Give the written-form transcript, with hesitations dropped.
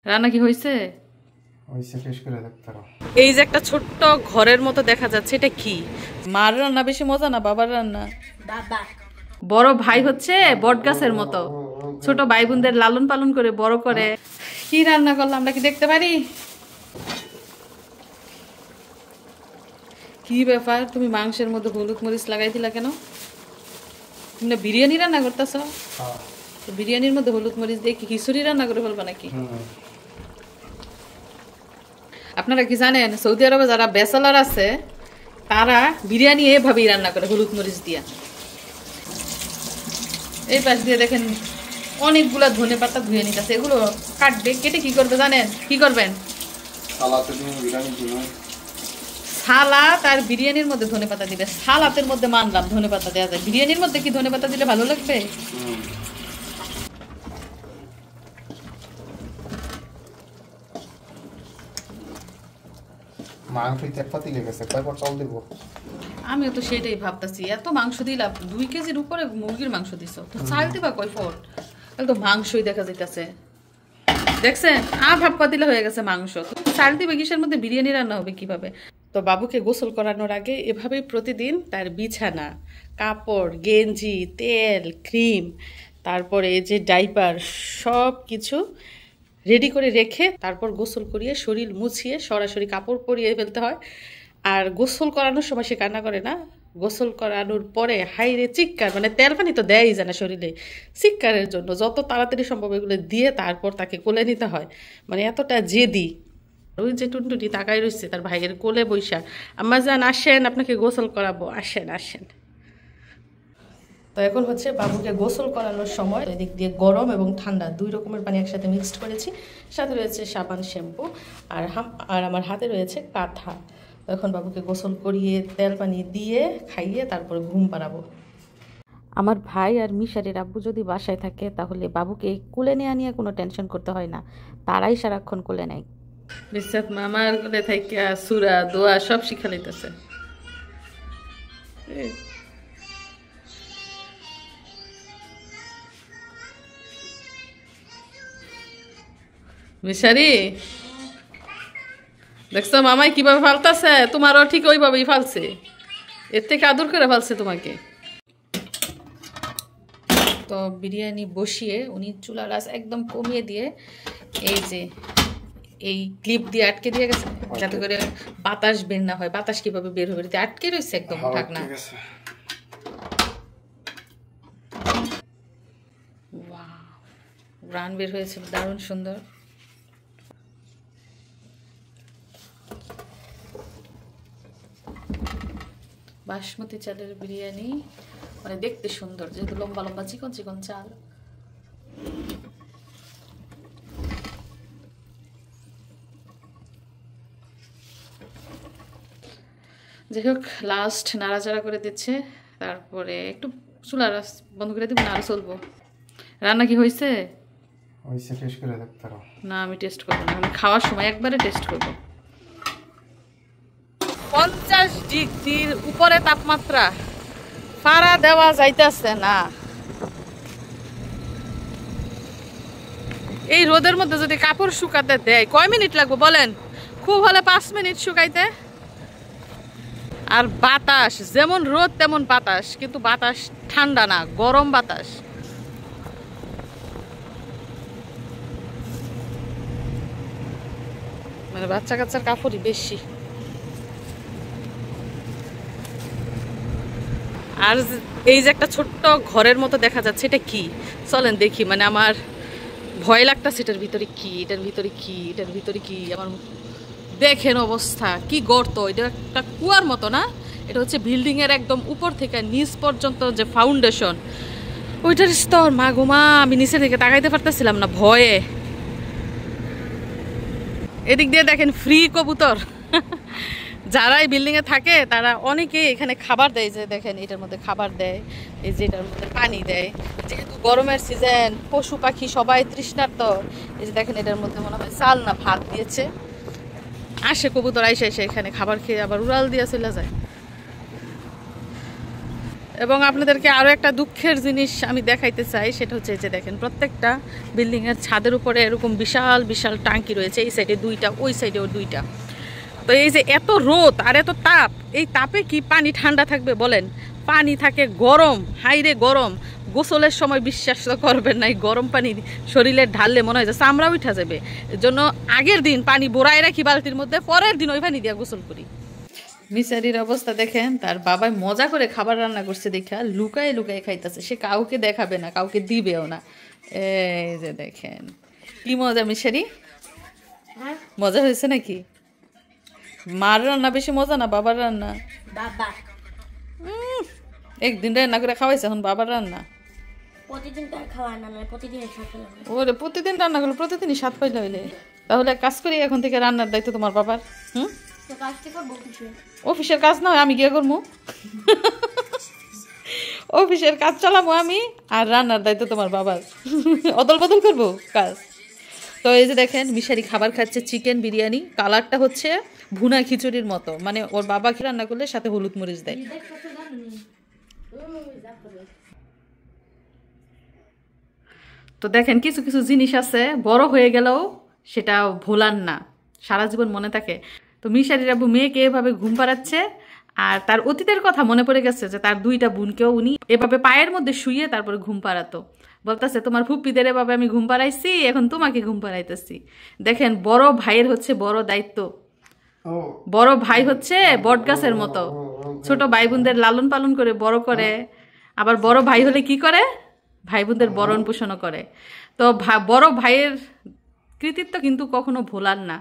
রান্না কি হয়েছে? এই যে একটা ছোট্ট ঘরের মতো দেখা যাচ্ছে, এটা কি? মার রান্না বেশি মজা না বাবার রান্না? বড় ভাই হচ্ছে বট গাছের মতো, ছোট ভাই বোনদের লালন পালন করে বড় করে। কি রান্না করলাম আমরা কি দেখতে পারি? কি ব্যাপার, তুমি মাংসের মধ্যে হলুদ মরিচ লাগাই দিলা কেন? তুমি না বিরিয়ানি রান্না করতেছ? বিরিয়ানির মধ্যে হলুদ মরিচ দিয়ে কি খিচুড়ি রান্না করে ফেলবা নাকি? আপনারা কি জানেন সৌদি আরবে যারা ব্যাচেলর আছে তারা বিরিয়ানি এভাবেই রান্না করে, হলুদ মরিচ দিয়া। এই পাশ দিয়ে দেখেন অনেকগুলা ধনে পাতা ধুয়ে নিতেছে। এগুলো কাটবে, কেটে কি করবে জানেন? কি করবেন? সালাদ আর বিরিয়ানির মধ্যে ধনে পাতা দিবে। সালাতের মধ্যে মানলাম ধনে পাতা দেওয়া যায়, বিরিয়ানির মধ্যে কি ধনে পাতা দিলে ভালো লাগবে? আমিও তো সেটাই ভাবতেছি, এত মাংস দিলাম, 2 কেজির উপরে মুরগির মাংস দিছ, তো চাল দিবা কয় ফোট? তো মাংসই দেখা যাইতেছে, দেখছেন? ভাবপা দিলে হয়ে গেছে মাংস, চাল দিবে কিসের মধ্যে? বিরিয়ানি রান্না হবে কিভাবে? তো বাবুকে গোসল করানোর আগে এভাবেই প্রতিদিন তার বিছানা, কাপড়, গেঞ্জি, তেল, ক্রিম, তারপরে এই যে ডাইপার, সব কিছু রেডি করে রেখে তারপর গোসল করিয়ে শরীর মুছিয়ে সরাসরি কাপড় পরিয়ে ফেলতে হয়। আর গোসল করানোর সময় সে কান্না করে না, গোসল করানোর পরে হাইরে চিৎকার, মানে তেল পানি তো দেয়ই জানা শরীরে, চিৎকারের জন্য যত তাড়াতাড়ি সম্ভব এগুলো দিয়ে তারপর তাকে কোলে নিতে হয়। মানে এতটা জেদি। ওই যে টুনটুনি তাকাই রয়েছে তার ভাইয়ের কোলে বৈশা, আম্মা যান আসেন আপনাকে গোসল করাবো, আসেন আসেন। তো এখন হচ্ছে বাবুকে গোসল করানোর সময় এদিক দিয়ে গরম এবং ঠান্ডা 2 রকমের পানি একসাথে মিক্সড করেছি, সাথে রয়েছে সাবান, শ্যাম্পু, আর আমার হাতে রয়েছে কাঁথা। তো এখন বাবুকে গোসল করিয়ে তেল পানি দিয়ে খাইয়ে তারপরে ঘুম পাড়াবো। আমার ভাই আর মিশারের আব্বু যদি বাসায় থাকে তাহলে বাবুকে কোলে নিয়ে কোনো টেনশন করতে হয় না, তারাই সারাক্ষণ কোলে নেয়। বিশ্বাস মামার কোলে থেকে সুরা দোয়া সব শিখা লইতেছে। মিশারি দেখছো মামাই কিভাবে ফালতাছে? তোমারও ঠিক ওইভাবেই ফালছে, এর থেকে আদর করে ফালছে তোমাকে। তো বিরিয়ানি বসিয়ে উনি চুলার আঁচ একদম কমিয়ে দিয়ে এই যে এই ক্লিপ দিয়ে আটকে দিয়ে গেছে যাতে করে বাতাস বের না হয়। বাতাস কিভাবে বের হবে? আটকে রয়েছে একদম ঢাকনা। রান বের হয়েছে দারুণ সুন্দর। বাসমতি চালের বিরিয়ানি, মানে দেখতে সুন্দর যেহেতু লম্বা লম্বা চিকন চিকন চাল। যাই হোক লাস্ট নাড়াচাড়া করে দিচ্ছে, তারপরে একটু চুলার বন্ধ করে দিব না, আরো চলবো। রান্না কি হয়েছে? না আমি টেস্ট করবো না, আমি খাওয়ার সময় একবারে টেস্ট করবো। 50 ডিগ্রির উপরে তাপমাত্রা, পাড়া দেওয়া যাইতেছে না। এই রোদের মধ্যে যদি কাপড় শুকাতে দেয় কয় মিনিট লাগবে বলেন? খুব হলে 5 মিনিট শুকাইতে। আর বাতাস, যেমন রোদ তেমন বাতাস, কিন্তু বাতাস ঠান্ডা না, গরম বাতাস। মানে বাচ্চা কাচ্চার কাপড়ই বেশি। আর এই যে একটা ছোট্ট ঘরের মতো দেখা যাচ্ছে, এটা কি? চলেন দেখি। মানে আমার ভয় লাগতেছে, এটার ভিতরে কি, এটার ভিতরে কি, এটার ভিতরে কি? আমার দেখেন অবস্থা, কি গর্ত! এটা একটা কুয়ার মতো না, এটা হচ্ছে বিল্ডিং এর একদম উপর থেকে নিচ পর্যন্ত যে ফাউন্ডেশন, ওইটার স্তর। মা গোমা, আমি নিচের দিকে তাকাইতে পারতেছিলাম না ভয়ে। এদিক দিয়ে দেখেন ফ্রি কবুতর। যারা এই বিল্ডিং এ থাকে তারা অনেকে এখানে খাবার দেয়, যে দেখেন এটার মধ্যে খাবার দেয়, এই যে এটার মধ্যে পানি দেয়। যেহেতু গরমের সিজন, পশু পাখি সবাই তৃষ্ণার্ত। এই যে দেখেন এটার মধ্যে মনে হয় চাল না ভাত দিয়েছে। আসে কবুতর, আইসে এসে এখানে খাবার খেয়ে আবার উড়াল দিয়ে চলে যায়। এবং আপনাদেরকে আরও একটা দুঃখের জিনিস আমি দেখাইতে চাই, সেটা হচ্ছে যে দেখেন প্রত্যেকটা বিল্ডিংয়ের ছাদের উপরে এরকম বিশাল বিশাল টাঙ্কি রয়েছে, এই সাইডে 2টা, ওই সাইডেও 2টা। তো এই যে এত রোদ আর এত তাপ, এই তাপে কি পানি ঠান্ডা থাকবে বলেন? পানি থাকে গরম, হাইরে গরম। গোসলের সময় বিশ্বাস তো করবেন না, এই গরম পানি শরীরে ঢাললে মনে হয় যে চামড়া উঠা যাবে। এর জন্য আগের দিন পানি বোড়ায় রাখি বালতির মধ্যে, পরের দিন ওই পানি দিয়ে গোসল করি। মিসারির অবস্থা দেখেন, তার বাবাই মজা করে খাবার রান্না করছে দেখা লুকায় লুকায় খাইতেছে। সে কাউকে দেখাবে না, কাউকে দিবেও না। এই যে দেখেন কি মজা মিসারি, মজা হয়েছে নাকি? মার রান্না বেশি মজা না বাবার রান্না? একদিন রান্না করে খাওয়াইছে, এখন বাবার রান্না ওরে প্রতিদিন রান্না করলে প্রতিদিনই স্বাদ পাইলে হইলে। তাহলে কাজ করি এখন থেকে, রান্নার দায়িত্ব তোমার বাবার। অফিসের কাজ না আমি গিয়ে করবো, অফিসের কাজ চালাবো আমি, আর রান্নার দায়িত্ব তোমার বাবার। অদল বদল করবো কাজ। তো এই যে দেখেন মিশারি খাবার খাচ্ছে চিকেন বিরিয়ানি, কালারটা হচ্ছে ভুনা খিচুড়ির মতো, মানে ওর বাবা রান্না করলে সাথে হলুদ মরিচ দেয়। তো দেখেন কিছু কিছু জিনিস আছে বড় হয়ে গেলেও সেটা ভোলার না, সারা জীবন মনে থাকে। তো মিশারির আব্বু মেয়েকে এভাবে ঘুম পাড়াচ্ছে, আর তার অতীতের কথা মনে পড়ে গেছে যে তার 2টা বোনকেও উনি এভাবে পায়ের মধ্যে শুয়ে তারপরে ঘুম পাড়াতো। বলতেছে তোমার ফুপ্পিদের এভাবে আমি ঘুম পাড়াইছি, এখন তোমাকে ঘুম পাড়াইতেছি। দেখেন বড় ভাইয়ের হচ্ছে বড় দায়িত্ব। বড় ভাই হচ্ছে বট গাছের মতো, ছোট ভাই বোনদের লালন পালন করে বড় করে। আবার বড় ভাই হলে কি করে? ভাই বোনদের বরণ পোষণ করে। তো বড় ভাইয়ের কৃতিত্ব কিন্তু কখনো ভোলার না।